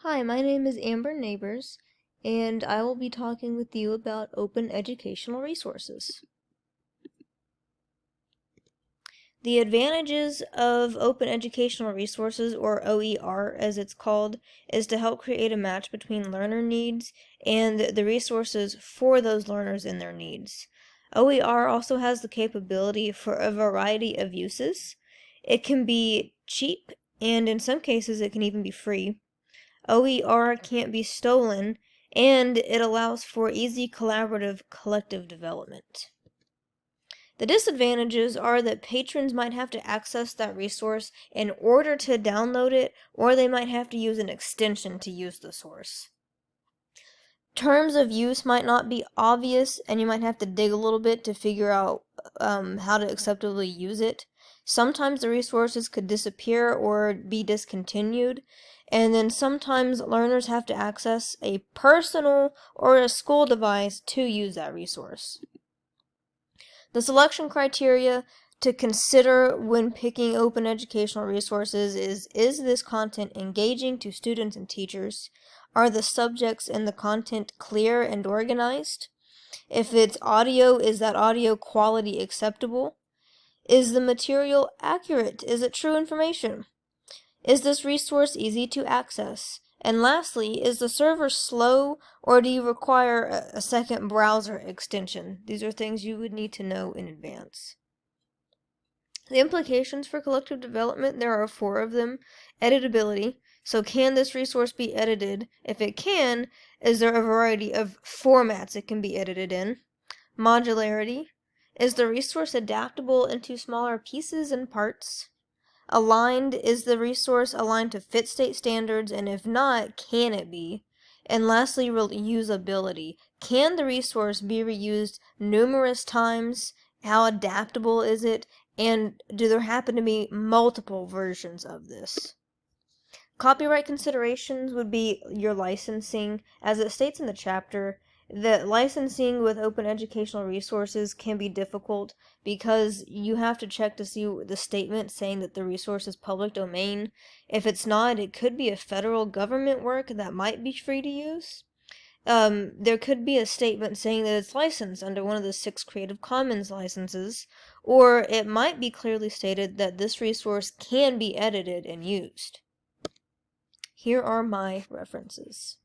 Hi, my name is Amber Neighbors, and I will be talking with you about open educational resources. The advantages of open educational resources, or OER as it's called, is to help create a match between learner needs and the resources for those learners and their needs. OER also has the capability for a variety of uses. It can be cheap, and in some cases it can even be free. OER can't be stolen, and it allows for easy collaborative collective development. The disadvantages are that patrons might have to access that resource in order to download it, or they might have to use an extension to use the source. Terms of use might not be obvious, and you might have to dig a little bit to figure out how to acceptably use it. Sometimes the resources could disappear or be discontinued, and then sometimes learners have to access a personal or a school device to use that resource. The selection criteria to consider when picking open educational resources is this content engaging to students and teachers? Are the subjects and the content clear and organized? If it's audio, is that audio quality acceptable? Is the material accurate? Is it true information? Is this resource easy to access? And lastly, is the server slow, or do you require a second browser extension? These are things you would need to know in advance. The implications for collective development, there are 4 of them. Editability. So can this resource be edited? If it can, is there a variety of formats it can be edited in? Modularity. Is the resource adaptable into smaller pieces and parts? Aligned, is the resource aligned to fit state standards, and if not, can it be? And lastly, reusability. Can the resource be reused numerous times? How adaptable is it? And do there happen to be multiple versions of this? Copyright considerations would be your licensing. As it states in the chapter, that licensing with open educational resources can be difficult because you have to check to see the statement saying that the resource is public domain. If it's not, it could be a federal government work that might be free to use. There could be a statement saying that it's licensed under one of the 6 Creative Commons licenses, or it might be clearly stated that this resource can be edited and used. Here are my references.